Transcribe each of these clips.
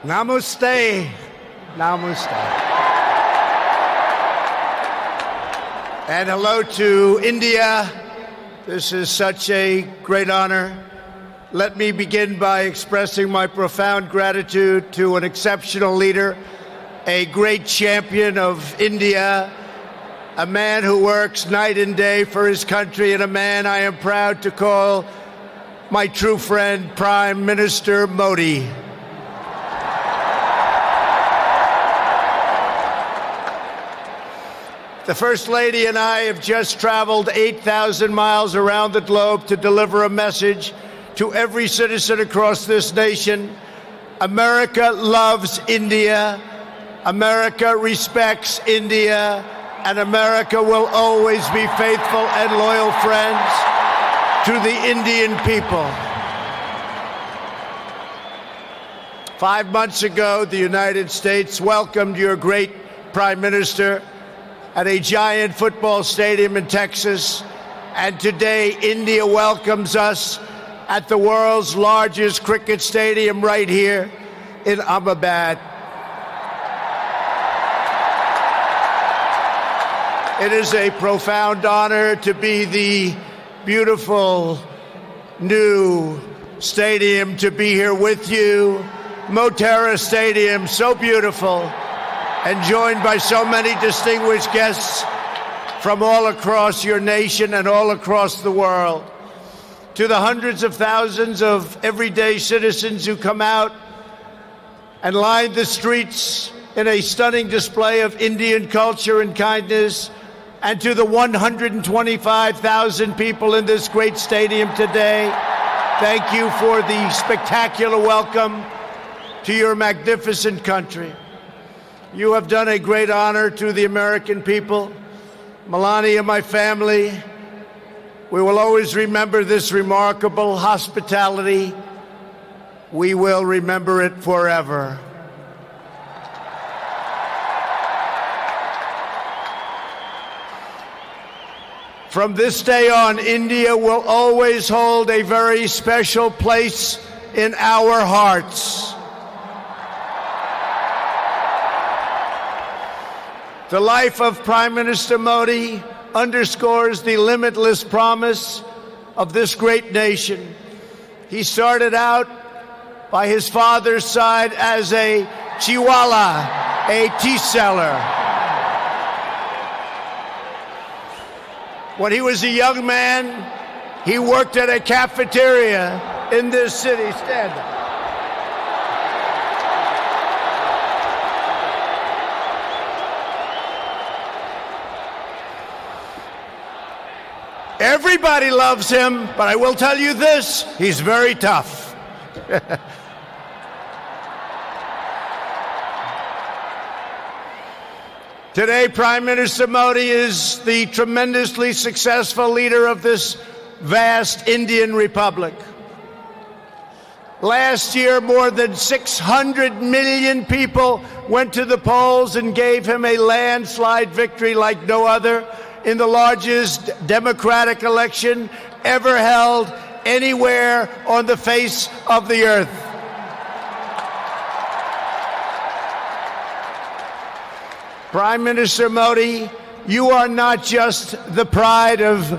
Namaste. Namaste. And hello to India. This is such a great honor. Let me begin by expressing my profound gratitude to an exceptional leader, a great champion of India, a man who works night and day for his country, and a man I am proud to call my true friend, Prime Minister Modi. The First Lady and I have just traveled 8,000 miles around the globe to deliver a message to every citizen across this nation. America loves India, America respects India, and America will always be faithful and loyal friends to the Indian people. 5 months ago, the United States welcomed your great Prime Minister at a giant football stadium in Texas, and today India welcomes us at the world's largest cricket stadium right here in Ahmedabad. It is a profound honor to be the beautiful new stadium, to be here with you. Motera Stadium, so beautiful, and joined by so many distinguished guests from all across your nation and all across the world. To the hundreds of thousands of everyday citizens who come out and line the streets in a stunning display of Indian culture and kindness, and to the 125,000 people in this great stadium today, thank you for the spectacular welcome to your magnificent country. You have done a great honor to the American people. Melania, my family, we will always remember this remarkable hospitality. We will remember it forever. From this day on, India will always hold a very special place in our hearts. The life of Prime Minister Modi underscores the limitless promise of this great nation. He started out by his father's side as a chiwala, a tea seller. When he was a young man, he worked at a cafeteria in this city. Stand up. Everybody loves him, but I will tell you this, he's very tough. Today, Prime Minister Modi is the tremendously successful leader of this vast Indian Republic. Last year, more than 600 million people went to the polls and gave him a landslide victory like no other in the largest democratic election ever held anywhere on the face of the earth. Prime Minister Modi, you are not just the pride of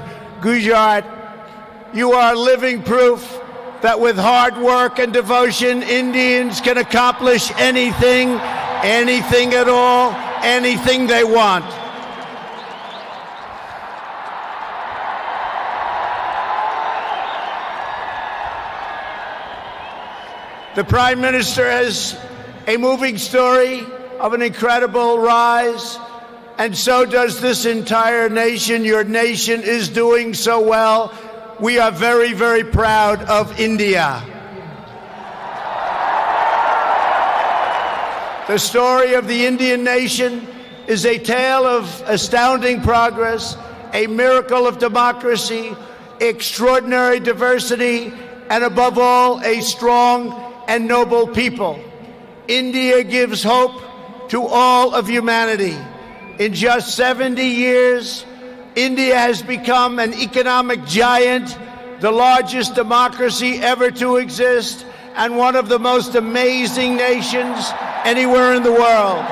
Gujarat. You are living proof that with hard work and devotion, Indians can accomplish anything, anything at all, anything they want. The Prime Minister has a moving story of an incredible rise, and so does this entire nation. Your nation is doing so well. We are very, very proud of India. The story of the Indian nation is a tale of astounding progress, a miracle of democracy, extraordinary diversity, and above all, a strong and noble people. India gives hope to all of humanity. In just 70 years, India has become an economic giant, the largest democracy ever to exist, and one of the most amazing nations anywhere in the world.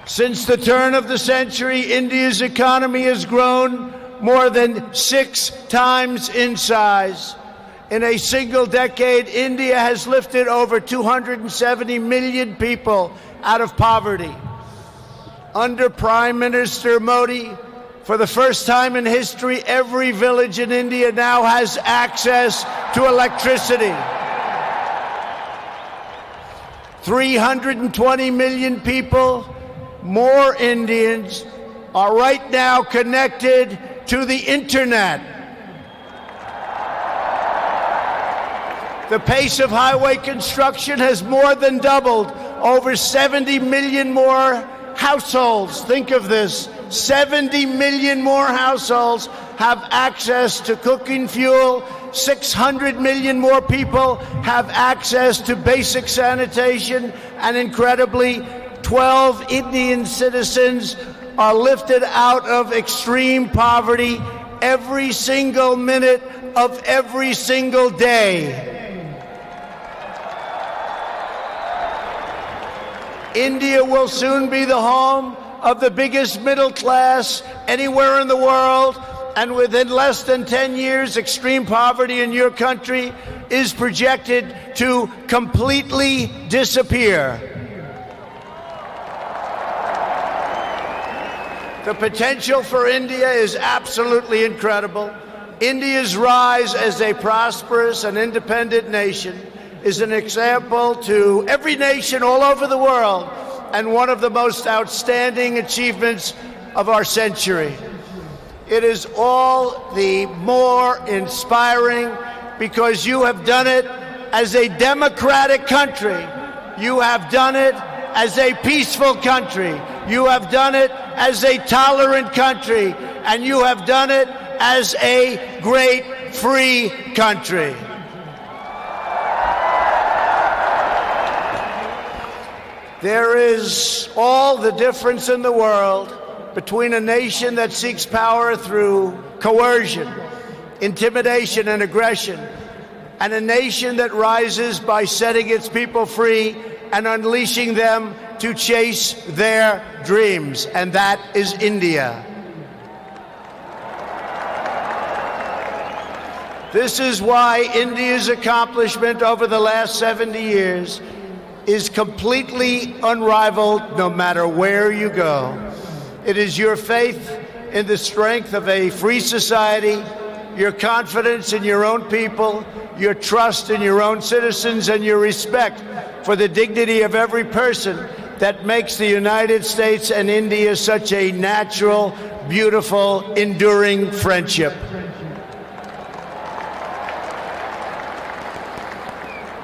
Since the turn of the century, India's economy has grown more than 6 times in size. In a single decade, India has lifted over 270 million people out of poverty. Under Prime Minister Modi, for the first time in history, every village in India now has access to electricity. 320 million people, more Indians, are right now connected to the internet. The pace of highway construction has more than doubled. Over 70 million more households, think of this, 70 million more households have access to cooking fuel. 600 million more people have access to basic sanitation. And incredibly, 12 Indian citizens are lifted out of extreme poverty every single minute of every single day. India will soon be the home of the biggest middle class anywhere in the world, and within less than 10 years, extreme poverty in your country is projected to completely disappear. The potential for India is absolutely incredible. India's rise as a prosperous and independent nation is an example to every nation all over the world, and one of the most outstanding achievements of our century. It is all the more inspiring because you have done it as a democratic country. You have done it as a peaceful country. You have done it as a tolerant country. And you have done it as a great free country. There is all the difference in the world between a nation that seeks power through coercion, intimidation, and aggression, and a nation that rises by setting its people free and unleashing them to chase their dreams, and that is India. This is why India's accomplishment over the last 70 years is completely unrivaled no matter where you go. It is your faith in the strength of a free society, your confidence in your own people, your trust in your own citizens, and your respect for the dignity of every person that makes the United States and India such a natural, beautiful, enduring friendship.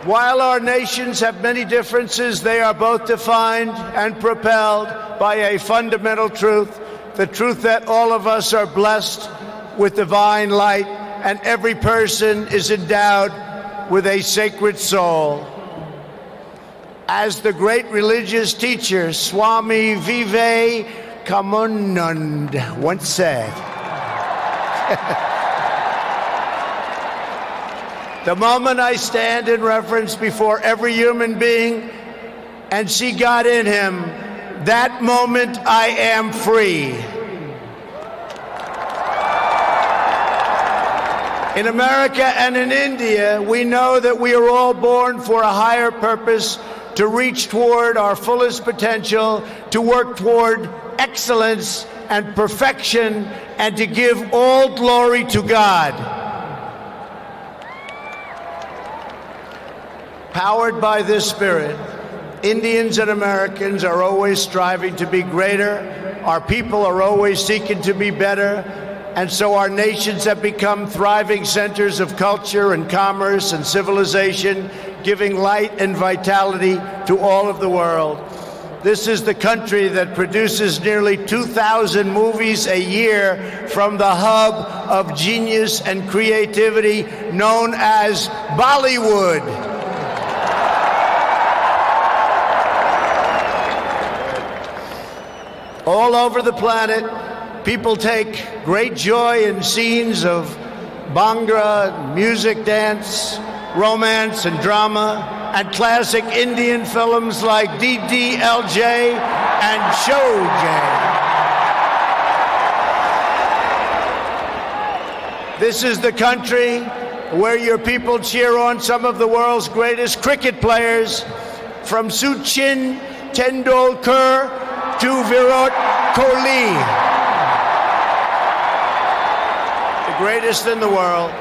While our nations have many differences, they are both defined and propelled by a fundamental truth, the truth that all of us are blessed with divine light and every person is endowed with a sacred soul. As the great religious teacher Swami Vivekananda once said, the moment I stand in reverence before every human being and see God in him, that moment I am free. In America and in India, we know that we are all born for a higher purpose, to reach toward our fullest potential, to work toward excellence and perfection, and to give all glory to God. Powered by this spirit, Indians and Americans are always striving to be greater. Our people are always seeking to be better. And so our nations have become thriving centers of culture and commerce and civilization, giving light and vitality to all of the world. This is the country that produces nearly 2,000 movies a year from the hub of genius and creativity known as Bollywood. All over the planet, people take great joy in scenes of Bhangra, music, dance, romance, and drama, and classic Indian films like DDLJ and Showjay. This is the country where your people cheer on some of the world's greatest cricket players, from Sachin Tendulkar to Virat Kohli, the greatest in the world.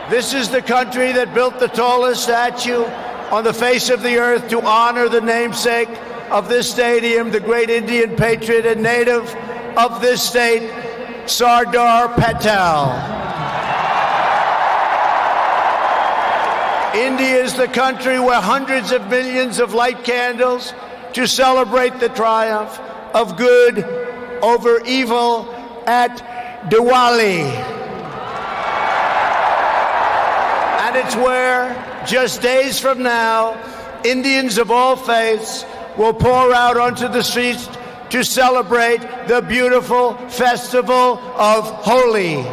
This is the country that built the tallest statue on the face of the earth to honor the namesake of this stadium, the great Indian patriot and native of this state, Sardar Patel. India is the country where hundreds of millions of light candles to celebrate the triumph of good over evil at Diwali. And it's where, just days from now, Indians of all faiths will pour out onto the streets to celebrate the beautiful festival of Holi.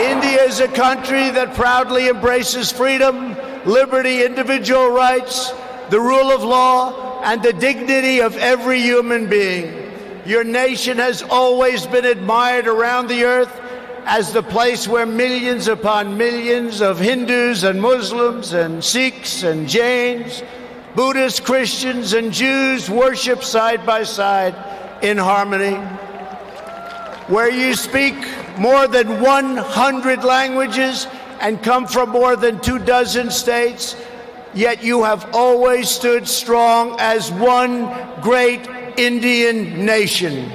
India is a country that proudly embraces freedom, liberty, individual rights, the rule of law, and the dignity of every human being. Your nation has always been admired around the earth as the place where millions upon millions of Hindus and Muslims and Sikhs and Jains, Buddhists, Christians, and Jews worship side by side in harmony, where you speak more than 100 languages and come from more than 24 states, yet you have always stood strong as one great Indian nation.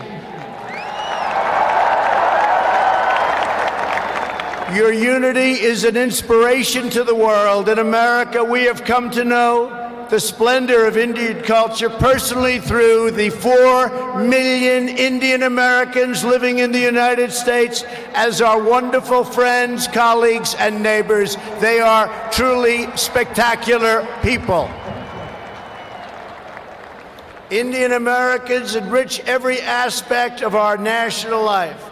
Your unity is an inspiration to the world. In America, we have come to know the splendor of Indian culture personally through the 4 million Indian Americans living in the United States as our wonderful friends, colleagues, and neighbors. They are truly spectacular people. Indian Americans enrich every aspect of our national life.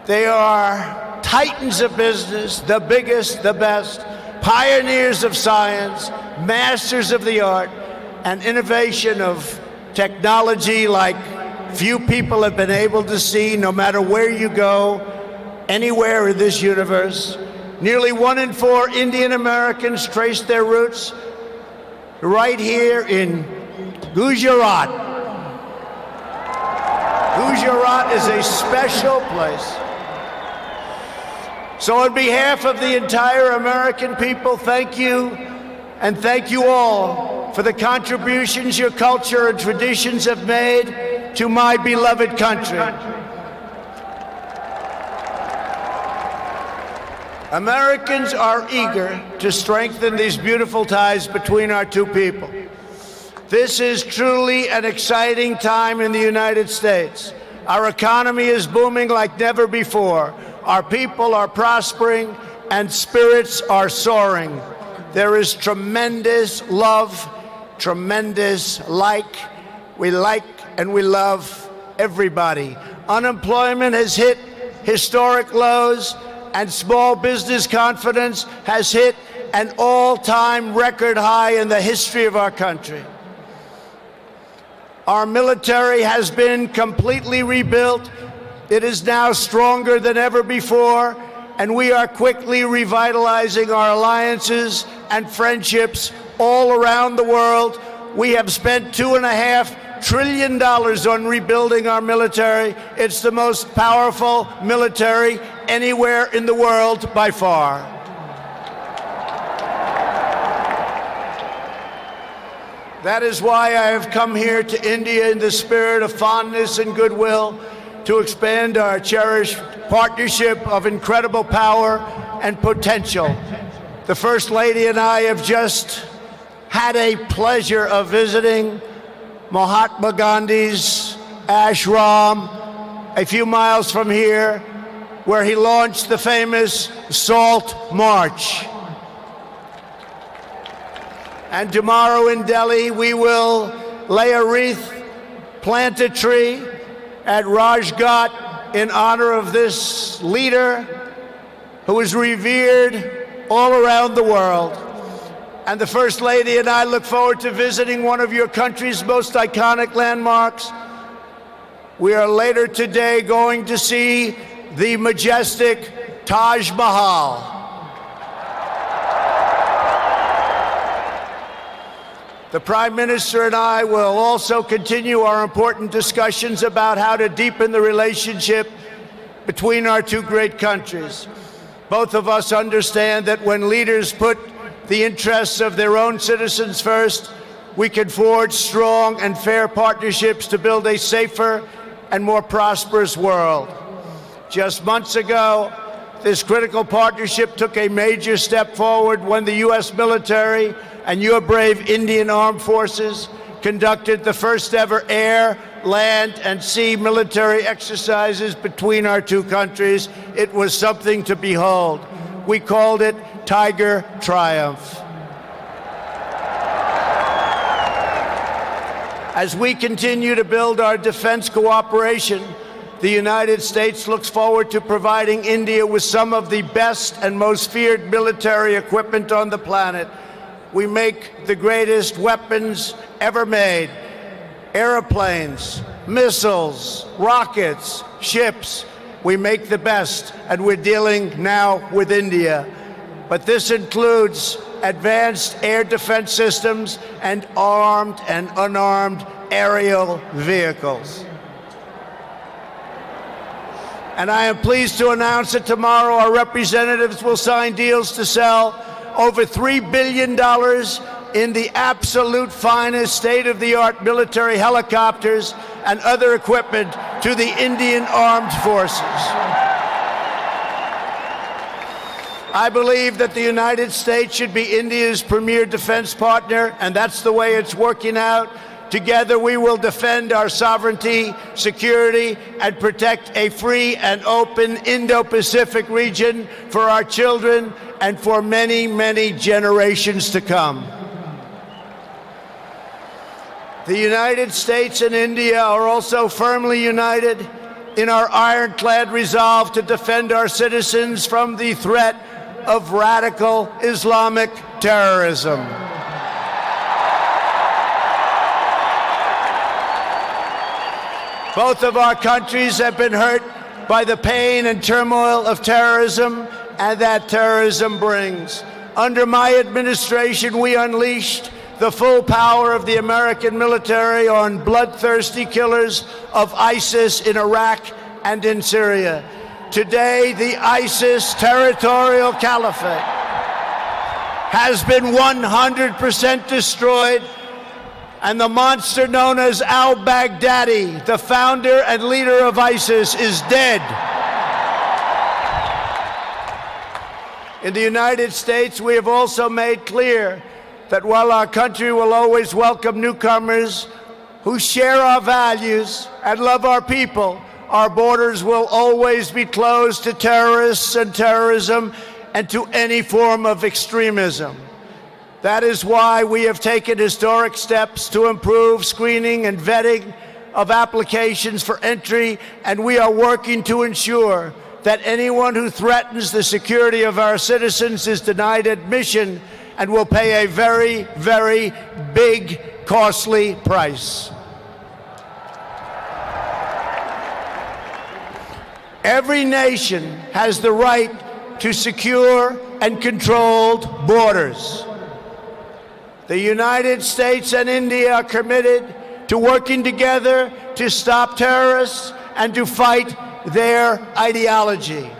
They are titans of business, the biggest, the best, pioneers of science, masters of the art, and innovation of technology like few people have been able to see, no matter where you go, anywhere in this universe. Nearly 1 in 4 Indian Americans trace their roots right here in Gujarat. Gujarat is a special place. So on behalf of the entire American people, thank you, and thank you all for the contributions your culture and traditions have made to my beloved country. Americans are eager to strengthen these beautiful ties between our two people. This is truly an exciting time in the United States. Our economy is booming like never before. Our people are prospering and spirits are soaring. There is tremendous love, tremendous we like and we love everybody. Unemployment has hit historic lows, and small business confidence has hit an all-time record high in the history of our country. Our military has been completely rebuilt. It is now stronger than ever before, and we are quickly revitalizing our alliances and friendships all around the world. We have spent $2.5 trillion on rebuilding our military. It's the most powerful military anywhere in the world by far. That is why I have come here to India in the spirit of fondness and goodwill to expand our cherished partnership of incredible power and potential. The First Lady and I have just had a pleasure of visiting Mahatma Gandhi's ashram a few miles from here, where he launched the famous Salt March. And tomorrow in Delhi, we will lay a wreath, plant a tree at Rajghat in honor of this leader who is revered all around the world. And the First Lady and I look forward to visiting one of your country's most iconic landmarks. We are later today going to see the majestic Taj Mahal. The Prime Minister and I will also continue our important discussions about how to deepen the relationship between our two great countries. Both of us understand that when leaders put the interests of their own citizens first, we can forge strong and fair partnerships to build a safer and more prosperous world. Just months ago, this critical partnership took a major step forward when the U.S. military and your brave Indian Armed Forces conducted the first ever air, land, and sea military exercises between our two countries. It was something to behold. We called it Tiger Triumph. As we continue to build our defense cooperation, the United States looks forward to providing India with some of the best and most feared military equipment on the planet. We make the greatest weapons ever made: airplanes, missiles, rockets, ships. We make the best, and we're dealing now with India. But this includes advanced air defense systems and armed and unarmed aerial vehicles. And I am pleased to announce that tomorrow our representatives will sign deals to sell over $3 billion in the absolute finest state-of-the-art military helicopters and other equipment to the Indian Armed Forces. I believe that the United States should be India's premier defense partner, and that's the way it's working out. Together, we will defend our sovereignty, security, and protect a free and open Indo-Pacific region for our children and for many, many generations to come. The United States and India are also firmly united in our ironclad resolve to defend our citizens from the threat of radical Islamic terrorism. Both of our countries have been hurt by the pain and turmoil of terrorism and that terrorism brings. Under my administration, we unleashed the full power of the American military on bloodthirsty killers of ISIS in Iraq and in Syria. Today, the ISIS territorial caliphate has been 100% destroyed, and the monster known as al-Baghdadi, the founder and leader of ISIS, is dead. In the United States, we have also made clear that while our country will always welcome newcomers who share our values and love our people, our borders will always be closed to terrorists and terrorism and to any form of extremism. That is why we have taken historic steps to improve screening and vetting of applications for entry, and we are working to ensure that anyone who threatens the security of our citizens is denied admission and will pay a very, very big, costly price. Every nation has the right to secure and controlled borders. The United States and India are committed to working together to stop terrorists and to fight their ideology.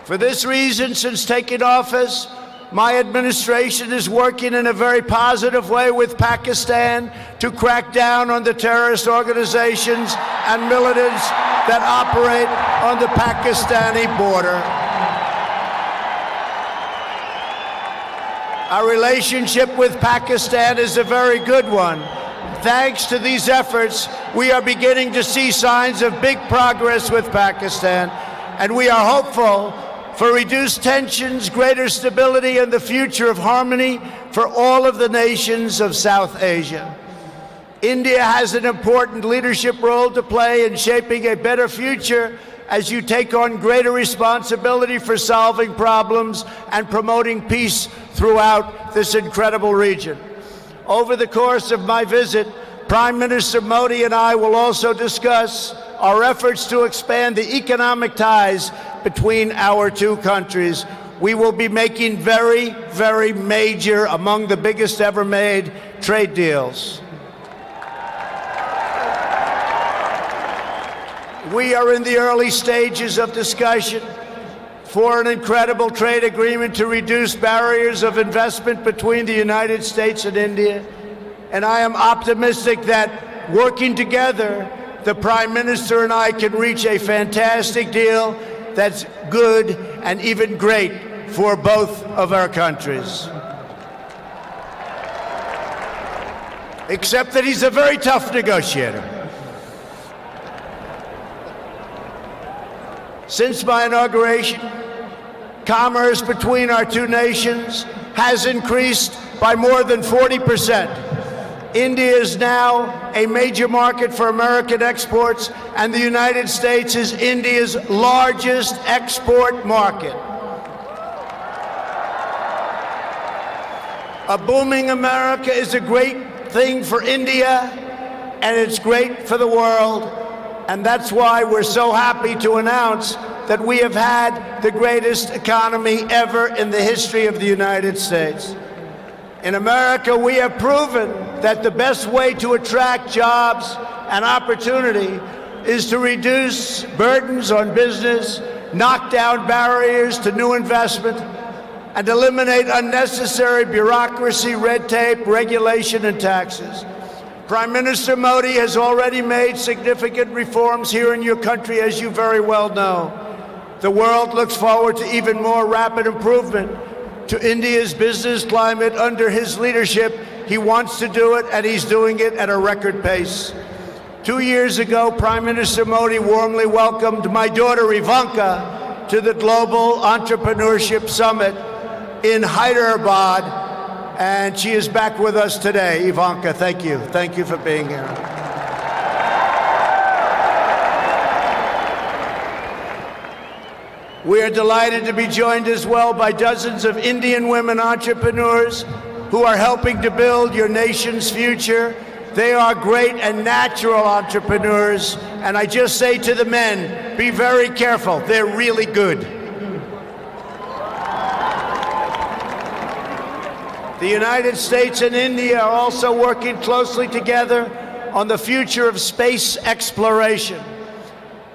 For this reason, since taking office, my administration is working in a very positive way with Pakistan to crack down on the terrorist organizations and militants that operate on the Pakistani border. Our relationship with Pakistan is a very good one. Thanks to these efforts, we are beginning to see signs of big progress with Pakistan, and we are hopeful for reduced tensions, greater stability, and the future of harmony for all of the nations of South Asia. India has an important leadership role to play in shaping a better future as you take on greater responsibility for solving problems and promoting peace throughout this incredible region. Over the course of my visit, Prime Minister Modi and I will also discuss our efforts to expand the economic ties between our two countries. We will be making very, very major, among the biggest ever made, trade deals. We are in the early stages of discussion for an incredible trade agreement to reduce barriers of investment between the United States and India. And I am optimistic that working together, the Prime Minister and I can reach a fantastic deal that's good and even great for both of our countries. Except that he's a very tough negotiator. Since my inauguration, commerce between our two nations has increased by more than 40%. India is now a major market for American exports, and the United States is India's largest export market. A booming America is a great thing for India, and it's great for the world. And that's why we're so happy to announce that we have had the greatest economy ever in the history of the United States. In America, we have proven that the best way to attract jobs and opportunity is to reduce burdens on business, knock down barriers to new investment, and eliminate unnecessary bureaucracy, red tape, regulation, and taxes. Prime Minister Modi has already made significant reforms here in your country, as you very well know. The world looks forward to even more rapid improvement to India's business climate under his leadership. He wants to do it, and he's doing it at a record pace. 2 years ago, Prime Minister Modi warmly welcomed my daughter Ivanka to the Global Entrepreneurship Summit in Hyderabad, and she is back with us today. Ivanka, thank you. Thank you for being here. We are delighted to be joined as well by dozens of Indian women entrepreneurs who are helping to build your nation's future. They are great and natural entrepreneurs, and I just say to the men, be very careful. They're really good. The United States and India are also working closely together on the future of space exploration.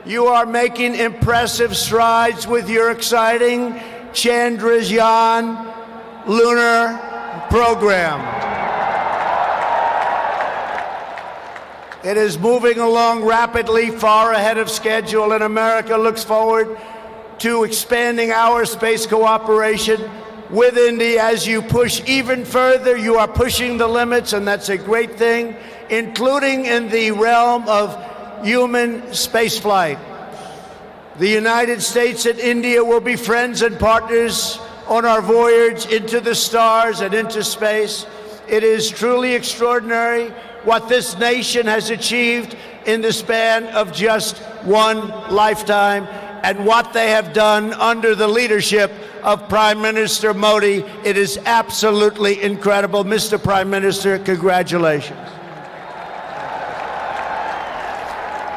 You are making impressive strides with your exciting Chandrayaan lunar program. It is moving along rapidly, far ahead of schedule, and America looks forward to expanding our space cooperation with India. As you push even further, you are pushing the limits, and that's a great thing, including in the realm of human spaceflight. The United States and India will be friends and partners on our voyage into the stars and into space. It is truly extraordinary what this nation has achieved in the span of just one lifetime, and what they have done under the leadership of Prime Minister Modi. It is absolutely incredible. Mr. Prime Minister, congratulations.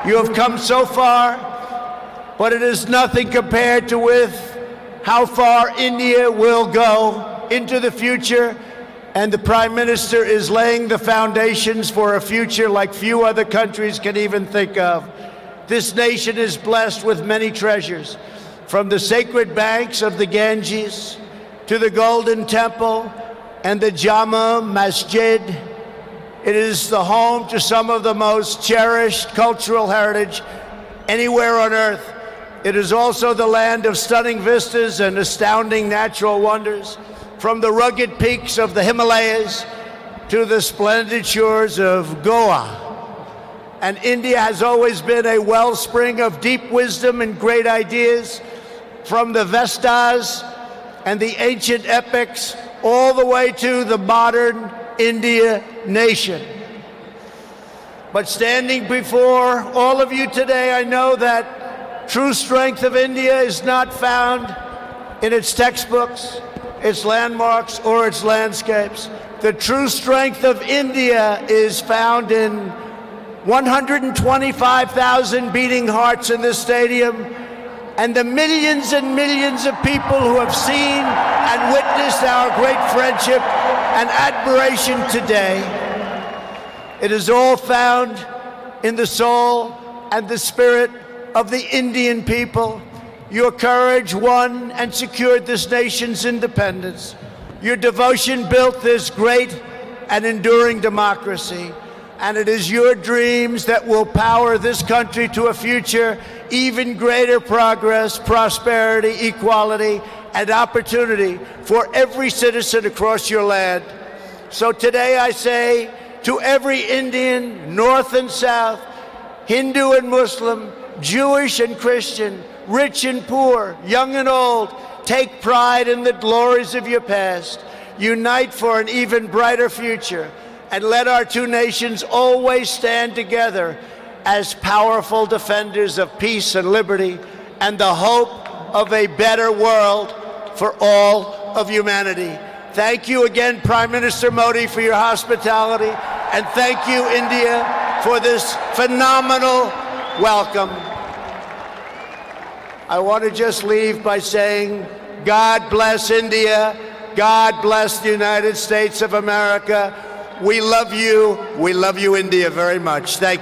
You have come so far, but it is nothing compared to with how far India will go into the future, and the Prime Minister is laying the foundations for a future like few other countries can even think of. This nation is blessed with many treasures, from the sacred banks of the Ganges to the Golden Temple and the Jama Masjid. It is the home to some of the most cherished cultural heritage anywhere on earth. It is also the land of stunning vistas and astounding natural wonders, from the rugged peaks of the Himalayas to the splendid shores of Goa. And India has always been a wellspring of deep wisdom and great ideas, from the Vestas and the ancient epics all the way to the modern India nation. But standing before all of you today, I know that true strength of India is not found in its textbooks, its landmarks, or its landscapes. The true strength of India is found in 125,000 beating hearts in this stadium, and the millions and millions of people who have seen and witnessed our great friendship and admiration today. It is all found in the soul and the spirit of the Indian people. Your courage won and secured this nation's independence. Your devotion built this great and enduring democracy. And it is your dreams that will power this country to a future, even greater progress, prosperity, equality, and opportunity for every citizen across your land. So today I say to every Indian, North and South, Hindu and Muslim, Jewish and Christian, rich and poor, young and old, take pride in the glories of your past. Unite for an even brighter future. And let our two nations always stand together as powerful defenders of peace and liberty and the hope of a better world for all of humanity. Thank you again, Prime Minister Modi, for your hospitality. And thank you, India, for this phenomenal welcome. I want to just leave by saying, God bless India. God bless the United States of America. We love you, India, very much. Thank you.